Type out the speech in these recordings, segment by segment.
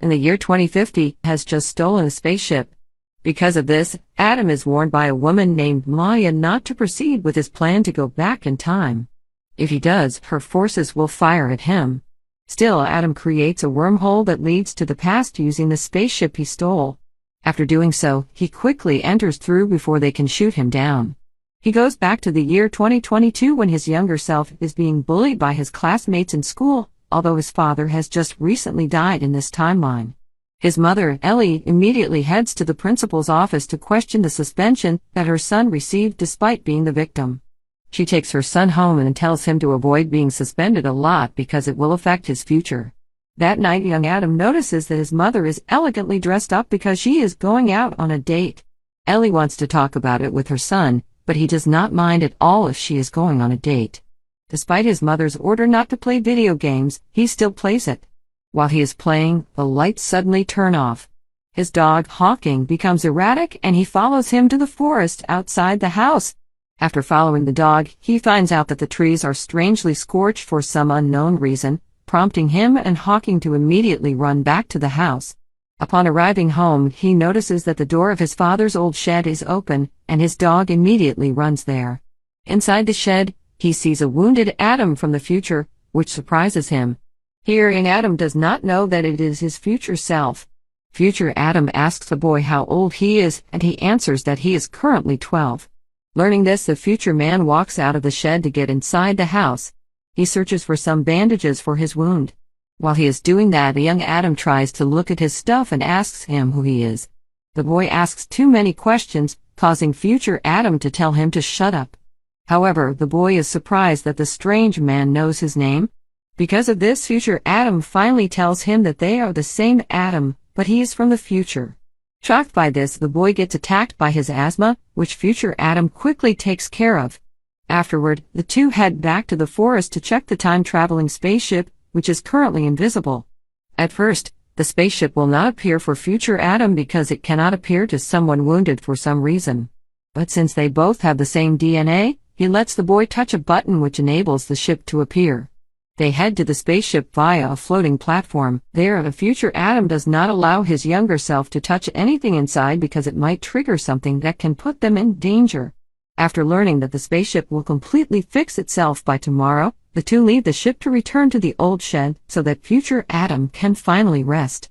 in the year 2050, has just stolen a spaceship. Because of this, Adam is warned by a woman named Maya not to proceed with his plan to go back in time. If he does, her forces will fire at him. Still, Adam creates a wormhole that leads to the past using the spaceship he stole. After doing so, he quickly enters through before they can shoot him down. He goes back to the year 2022 when his younger self is being bullied by his classmates in school, although his father has just recently died in this timeline. His mother, Ellie, immediately heads to the principal's office to question the suspension that her son received despite being the victim. She takes her son home and tells him to avoid being suspended a lot because it will affect his future. That night, young Adam notices that his mother is elegantly dressed up because she is going out on a date. Ellie wants to talk about it with her son, but he does not mind at all if she is going on a date. Despite his mother's order not to play video games, he still plays it. While he is playing, the lights suddenly turn off. His dog, Hawking, becomes erratic and he follows him to the forest outside the house. After following the dog, he finds out that the trees are strangely scorched for some unknown reason, prompting him and Hawking to immediately run back to the house. Upon arriving home, he notices that the door of his father's old shed is open, and his dog immediately runs there. Inside the shed, he sees a wounded Adam from the future, which surprises him. Here, young Adam does not know that it is his future self. Future Adam asks the boy how old he is, and he answers that he is currently 12. Learning this, the future man walks out of the shed to get inside the house. He searches for some bandages for his wound. While he is doing that, a young Adam tries to look at his stuff and asks him who he is. The boy asks too many questions, causing future Adam to tell him to shut up. However, the boy is surprised that the strange man knows his name. Because of this, future Adam finally tells him that they are the same Adam, but he is from the future. Shocked by this, the boy gets attacked by his asthma, which future Adam quickly takes care of. Afterward, the two head back to the forest to check the time-traveling spaceship, which is currently invisible. At first, the spaceship will not appear for future Adam because it cannot appear to someone wounded for some reason. But since they both have the same DNA, he lets the boy touch a button which enables the ship to appear. They head to the spaceship via a floating platform. There, the future Adam does not allow his younger self to touch anything inside because it might trigger something that can put them in danger. After learning that the spaceship will completely fix itself by tomorrow, the two leave the ship to return to the old shed so that future Adam can finally rest.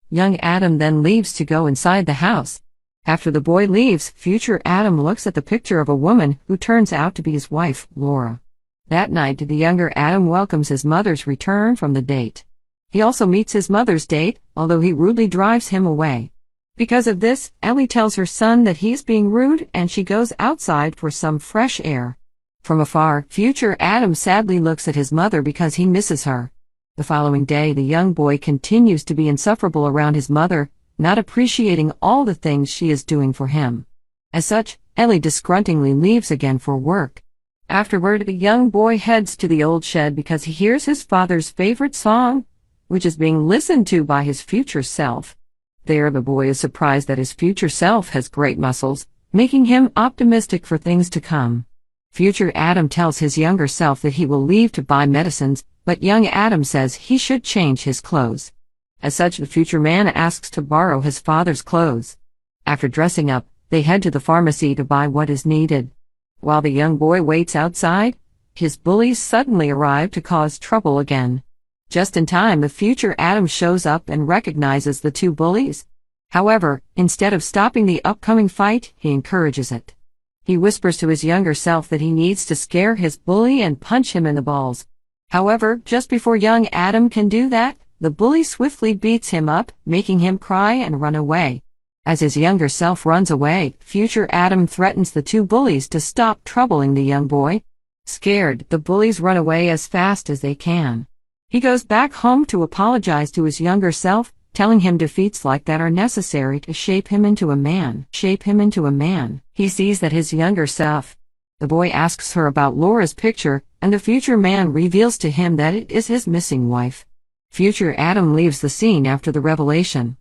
Young Adam then leaves to go inside the house. After the boy leaves, future Adam looks at the picture of a woman who turns out to be his wife, Laura. That night, the younger Adam welcomes his mother's return from the date. He also meets his mother's date, although he rudely drives him away. Because of this, Ellie tells her son that he is being rude and she goes outside for some fresh air. From afar, future Adam sadly looks at his mother because he misses her. The following day, the young boy continues to be insufferable around his mother, not appreciating all the things she is doing for him. As such, Ellie disgruntlingly leaves again for work. Afterward, the young boy heads to the old shed because he hears his father's favorite song, which is being listened to by his future self. There, the boy is surprised that his future self has great muscles, making him optimistic for things to come. Future Adam tells his younger self that he will leave to buy medicines, but young Adam says he should change his clothes. As such, the future man asks to borrow his father's clothes. After dressing up, they head to the pharmacy to buy what is needed. While the young boy waits outside, his bullies suddenly arrive to cause trouble again. Just in time, the future Adam shows up and recognizes the two bullies. However, instead of stopping the upcoming fight, he encourages it. He whispers to his younger self that he needs to scare his bully and punch him in the balls. However, just before young Adam can do that, the bully swiftly beats him up, making him cry and run away. As his younger self runs away, future Adam threatens the two bullies to stop troubling the young boy. Scared, the bullies run away as fast as they can. He goes back home to apologize to his younger self, telling him defeats like that are necessary to shape him into a man. He sees that his younger self. The boy asks her about Laura's picture, and the future man reveals to him that it is his missing wife. Future Adam leaves the scene after the revelation.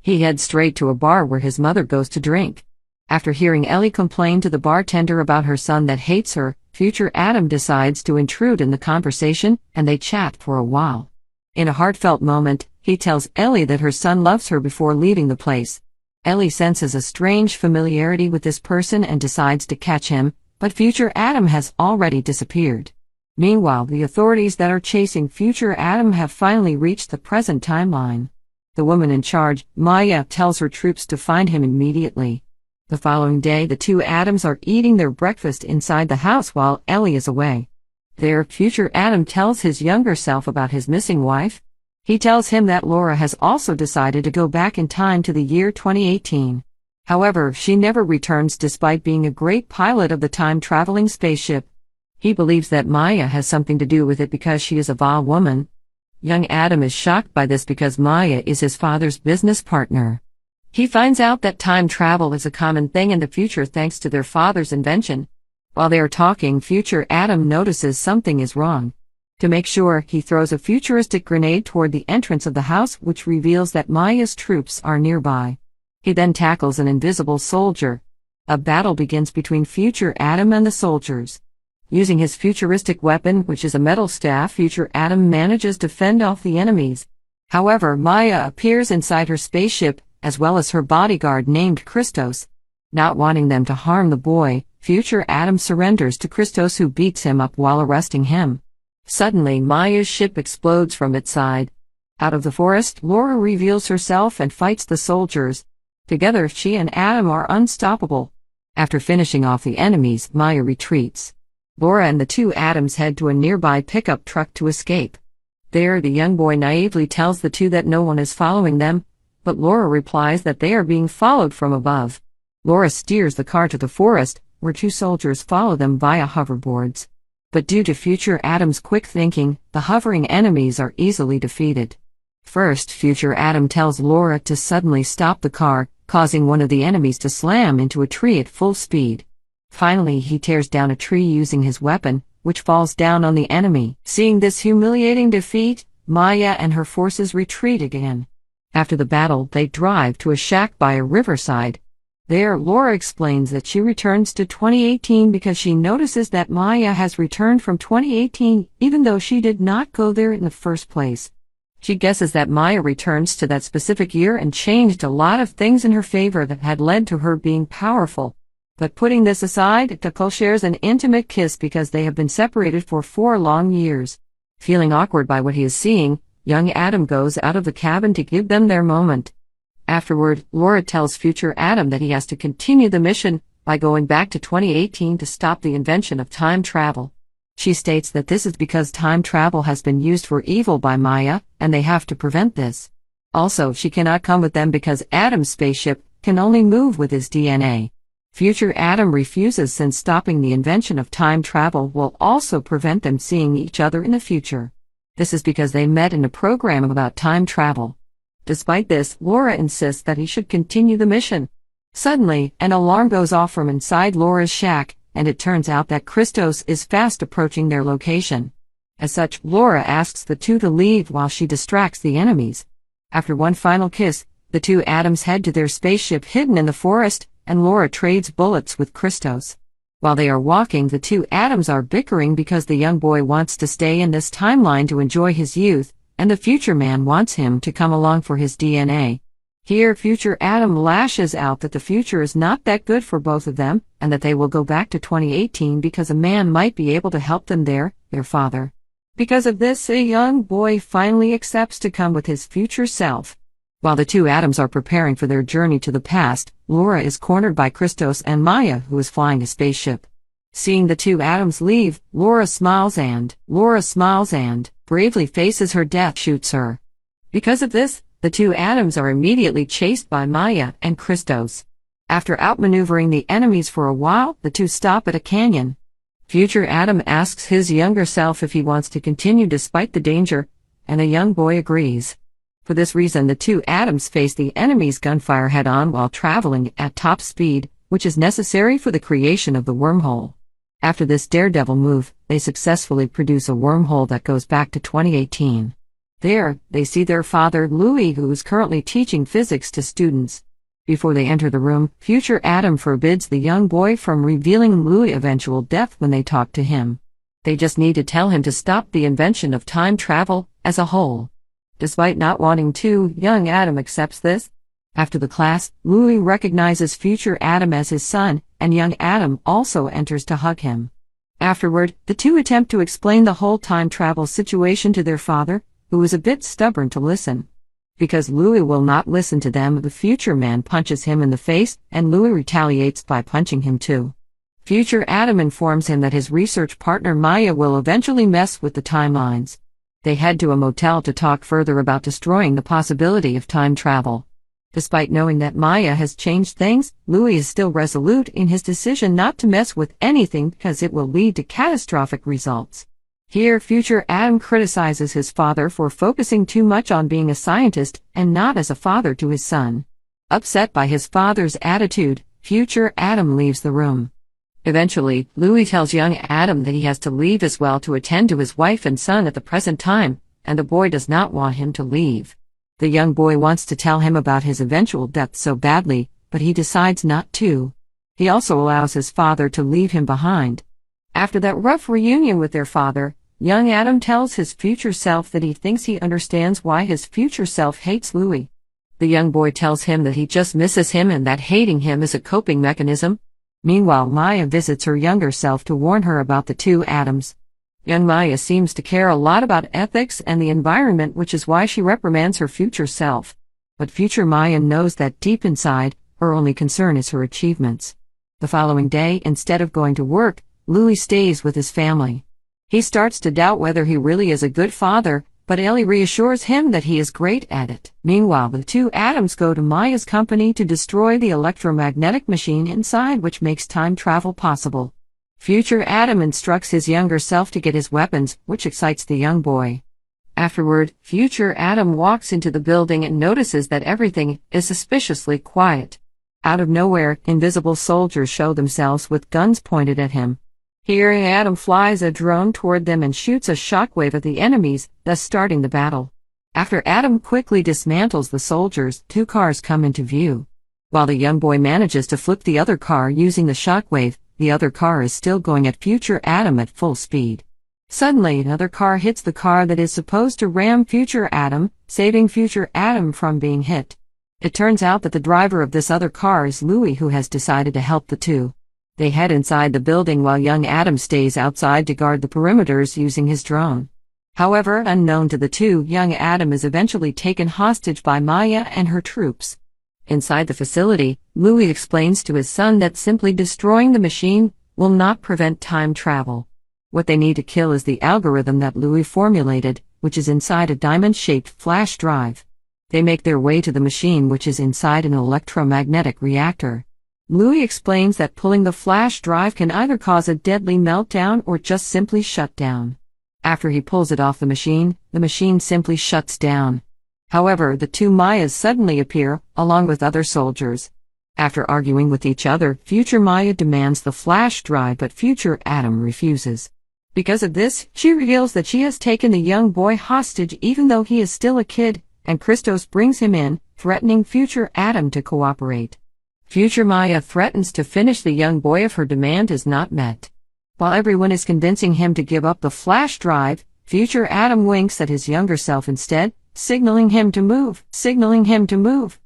He heads straight to a bar where his mother goes to drink. After hearing Ellie complain to the bartender about her son that hates her, future Adam decides to intrude in the conversation, and they chat for a while. In a heartfelt moment, he tells Ellie that her son loves her before leaving the place. Ellie senses a strange familiarity with this person and decides to catch him, but future Adam has already disappeared. Meanwhile, the authorities that are chasing future Adam have finally reached the present timeline. The woman in charge, Maya, tells her troops to find him immediately. The following day, the two Adams are eating their breakfast inside the house while Ellie is away. There, future Adam tells his younger self about his missing wife. He tells him that Laura has also decided to go back in time to the year 2018. However, she never returns despite being a great pilot of the time-traveling spaceship. He believes that Maya has something to do with it because she is a vile woman. Young Adam is shocked by this because Maya is his father's business partner. He finds out that time travel is a common thing in the future thanks to their father's invention. While they are talking, future Adam notices something is wrong. To make sure, he throws a futuristic grenade toward the entrance of the house, which reveals that Maya's troops are nearby. He then tackles an invisible soldier. A battle begins between future Adam and the soldiers. Using his futuristic weapon, which is a metal staff, future Adam manages to fend off the enemies. However, Maya appears inside her spaceship, as well as her bodyguard named Christos. Not wanting them to harm the boy, future Adam surrenders to Christos, who beats him up while arresting him. Suddenly, Maya's ship explodes from its side. Out of the forest, Laura reveals herself and fights the soldiers. Together, she and Adam are unstoppable. After finishing off the enemies, Maya retreats. Laura and the two Adams head to a nearby pickup truck to escape. There, the young boy naively tells the two that no one is following them, but Laura replies that they are being followed from above. Laura steers the car to the forest, where two soldiers follow them via hoverboards. But due to future Adam's quick thinking, the hovering enemies are easily defeated. First, future Adam tells Laura to suddenly stop the car, causing one of the enemies to slam into a tree at full speed. Finally, he tears down a tree using his weapon, which falls down on the enemy. Seeing this humiliating defeat, Maya and her forces retreat again. After the battle, they drive to a shack by a riverside. There, Laura explains that she returns to 2018 because she notices that Maya has returned from 2018 even though she did not go there in the first place. She guesses that Maya returns to that specific year and changed a lot of things in her favor that had led to her being powerful. But putting this aside, Nicole shares an intimate kiss because they have been separated for 4 long years. Feeling awkward by what he is seeing, young Adam goes out of the cabin to give them their moment. Afterward, Laura tells future Adam that he has to continue the mission by going back to 2018 to stop the invention of time travel. She states that this is because time travel has been used for evil by Maya, and they have to prevent this. Also, she cannot come with them because Adam's spaceship can only move with his DNA. Future Adam refuses since stopping the invention of time travel will also prevent them seeing each other in the future. This is because they met in a program about time travel. Despite this, Laura insists that he should continue the mission. Suddenly, an alarm goes off from inside Laura's shack, and it turns out that Christos is fast approaching their location. As such, Laura asks the two to leave while she distracts the enemies. After one final kiss, the two Adams head to their spaceship hidden in the forest, and Laura trades bullets with Christos. While they are walking, the two Adams are bickering because the young boy wants to stay in this timeline to enjoy his youth, and the future man wants him to come along for his DNA. Here, future Adam lashes out that the future is not that good for both of them, and that they will go back to 2018 because a man might be able to help them there, their father. Because of this, a young boy finally accepts to come with his future self. While the two Adams are preparing for their journey to the past, Laura is cornered by Christos and Maya, who is flying a spaceship. Seeing the two Adams leave, Laura smiles and bravely faces her death, shoots her. Because of this, the two Adams are immediately chased by Maya and Christos. After outmaneuvering the enemies for a while, the two stop at a canyon. Future Adam asks his younger self if he wants to continue despite the danger, and the young boy agrees. For this reason, the two Adams face the enemy's gunfire head-on while traveling at top speed, which is necessary for the creation of the wormhole. After this daredevil move, they successfully produce a wormhole that goes back to 2018. There, they see their father, Louis, who is currently teaching physics to students. Before they enter the room, future Adam forbids the young boy from revealing Louis' eventual death when they talk to him. They just need to tell him to stop the invention of time travel as a whole. Despite not wanting to, young Adam accepts this. After the class, Louis recognizes future Adam as his son, and young Adam also enters to hug him. Afterward, the two attempt to explain the whole time travel situation to their father, who is a bit stubborn to listen. Because Louis will not listen to them, the future man punches him in the face, and Louis retaliates by punching him too. Future Adam informs him that his research partner Maya will eventually mess with the timelines. They head to a motel to talk further about destroying the possibility of time travel. Despite knowing that Maya has changed things, Louis is still resolute in his decision not to mess with anything because it will lead to catastrophic results. Here, future Adam criticizes his father for focusing too much on being a scientist and not as a father to his son. Upset by his father's attitude, future Adam leaves the room. Eventually, Louis tells young Adam that he has to leave as well to attend to his wife and son at the present time, and the boy does not want him to leave. The young boy wants to tell him about his eventual death so badly, but he decides not to. He also allows his father to leave him behind. After that rough reunion with their father, young Adam tells his future self that he thinks he understands why his future self hates Louis. The young boy tells him that he just misses him and that hating him is a coping mechanism. Meanwhile, Maya visits her younger self to warn her about the two Adams. Young Maya seems to care a lot about ethics and the environment, which is why she reprimands her future self. But future Maya knows that deep inside, her only concern is her achievements. The following day, instead of going to work, Louis stays with his family. He starts to doubt whether he really is a good father, but Ellie reassures him that he is great at it. Meanwhile, the two Adams go to Maya's company to destroy the electromagnetic machine inside, which makes time travel possible. Future Adam instructs his younger self to get his weapons, which excites the young boy. Afterward, future Adam walks into the building and notices that everything is suspiciously quiet. Out of nowhere, invisible soldiers show themselves with guns pointed at him. Here, Adam flies a drone toward them and shoots a shockwave at the enemies, thus starting the battle. After Adam quickly dismantles the soldiers, two cars come into view. While the young boy manages to flip the other car using the shockwave, the other car is still going at future Adam at full speed. Suddenly, another car hits the car that is supposed to ram future Adam, saving future Adam from being hit. It turns out that the driver of this other car is Louis, who has decided to help the two. They head inside the building while young Adam stays outside to guard the perimeters using his drone. However, unknown to the two, young Adam is eventually taken hostage by Maya and her troops. Inside the facility, Louis explains to his son that simply destroying the machine will not prevent time travel. What they need to kill is the algorithm that Louis formulated, which is inside a diamond-shaped flash drive. They make their way to the machine, which is inside an electromagnetic reactor. Louis explains that pulling the flash drive can either cause a deadly meltdown or just simply shut down. After he pulls it off the machine simply shuts down. However, the two Mayas suddenly appear, along with other soldiers. After arguing with each other, future Maya demands the flash drive, but future Adam refuses. Because of this, she reveals that she has taken the young boy hostage even though he is still a kid, and Christos brings him in, threatening future Adam to cooperate. Future Maya threatens to finish the young boy if her demand is not met. While everyone is convincing him to give up the flash drive, future Adam winks at his younger self instead, signaling him to move.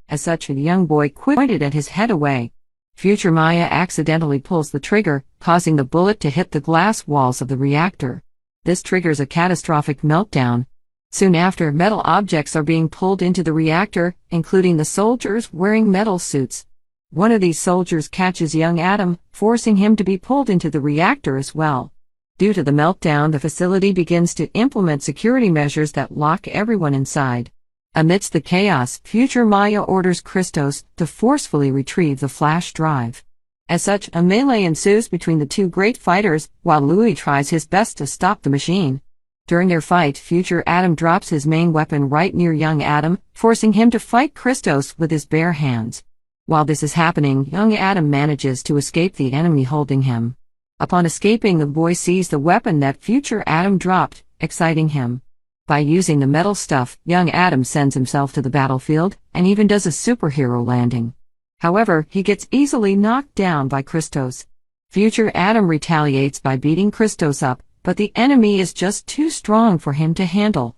As such, the young boy pointed at his head away. Future Maya accidentally pulls the trigger, causing the bullet to hit the glass walls of the reactor. This triggers a catastrophic meltdown. Soon after, metal objects are being pulled into the reactor, including the soldiers wearing metal suits. One of these soldiers catches young Adam, forcing him to be pulled into the reactor as well. Due to the meltdown, the facility begins to implement security measures that lock everyone inside. Amidst the chaos, future Maya orders Christos to forcefully retrieve the flash drive. As such, a melee ensues between the two great fighters, while Louis tries his best to stop the machine. During their fight, future Adam drops his main weapon right near young Adam, forcing him to fight Christos with his bare hands. While this is happening, young Adam manages to escape the enemy holding him. Upon escaping, the boy sees the weapon that future Adam dropped, exciting him. By using the metal stuff, young Adam sends himself to the battlefield, and even does a superhero landing. However, he gets easily knocked down by Christos. Future Adam retaliates by beating Christos up, but the enemy is just too strong for him to handle.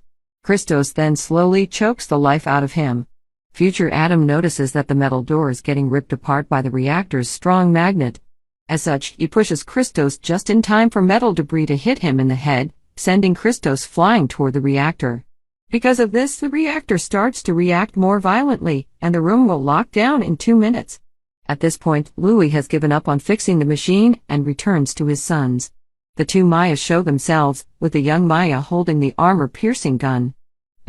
Christos then slowly chokes the life out of him. Future Adam notices that the metal door is getting ripped apart by the reactor's strong magnet. As such, he pushes Christos just in time for metal debris to hit him in the head, sending Christos flying toward the reactor. Because of this, the reactor starts to react more violently, and the room will lock down in 2 minutes. At this point, Louis has given up on fixing the machine and returns to his sons. The two Mayas show themselves, with the young Maya holding the armor-piercing gun.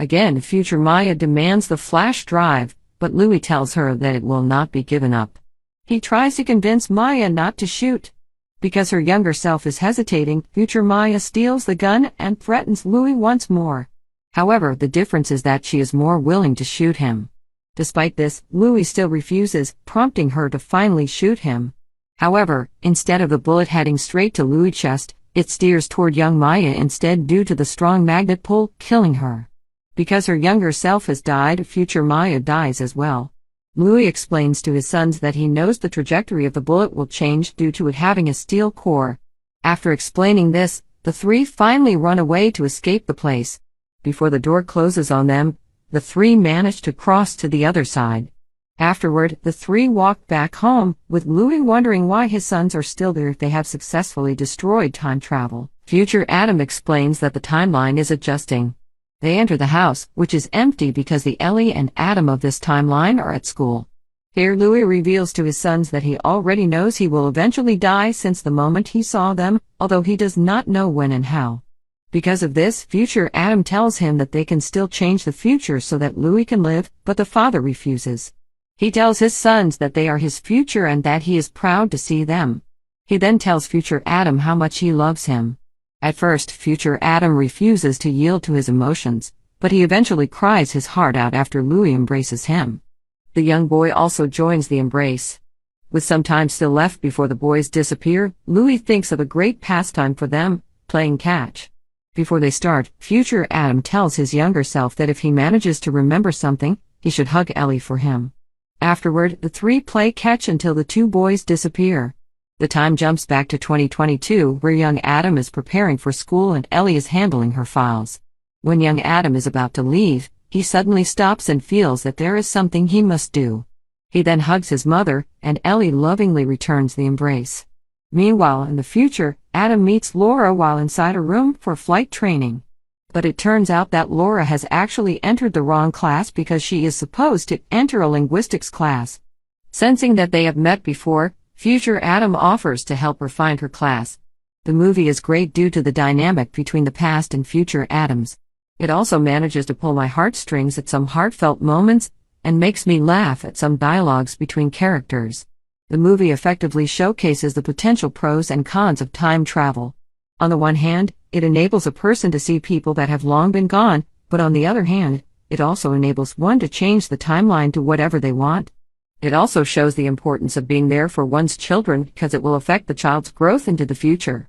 Again, future Maya demands the flash drive, but Louis tells her that it will not be given up. He tries to convince Maya not to shoot. Because her younger self is hesitating, future Maya steals the gun and threatens Louis once more. However, the difference is that she is more willing to shoot him. Despite this, Louis still refuses, prompting her to finally shoot him. However, instead of the bullet heading straight to Louis' chest, it steers toward young Maya instead due to the strong magnet pull, killing her. Because her younger self has died, future Maya dies as well. Louis explains to his sons that he knows the trajectory of the bullet will change due to it having a steel core. After explaining this, the three finally run away to escape the place. Before the door closes on them, the three manage to cross to the other side. Afterward, the three walk back home, with Louis wondering why his sons are still there if they have successfully destroyed time travel. Future Adam explains that the timeline is adjusting. They enter the house, which is empty because the Ellie and Adam of this timeline are at school. Here Louis reveals to his sons that he already knows he will eventually die since the moment he saw them, although he does not know when and how. Because of this, future Adam tells him that they can still change the future so that Louis can live, but the father refuses. He tells his sons that they are his future and that he is proud to see them. He then tells future Adam how much he loves him. At first, future Adam refuses to yield to his emotions, but he eventually cries his heart out after Louis embraces him. The young boy also joins the embrace. With some time still left before the boys disappear, Louis thinks of a great pastime for them, playing catch. Before they start, future Adam tells his younger self that if he manages to remember something, he should hug Ellie for him. Afterward, the three play catch until the two boys disappear. The time jumps back to 2022, where young Adam is preparing for school and Ellie is handling her files. When young Adam is about to leave, he suddenly stops and feels that there is something he must do. He then hugs his mother, and Ellie lovingly returns the embrace. Meanwhile, in the future, Adam meets Laura while inside a room for flight training. But it turns out that Laura has actually entered the wrong class because she is supposed to enter a linguistics class. Sensing that they have met before, future Adam offers to help her find her class. The movie is great due to the dynamic between the past and future Adams. It also manages to pull my heartstrings at some heartfelt moments, and makes me laugh at some dialogues between characters. The movie effectively showcases the potential pros and cons of time travel. On the one hand, it enables a person to see people that have long been gone, but on the other hand, it also enables one to change the timeline to whatever they want. It also shows the importance of being there for one's children because it will affect the child's growth into the future.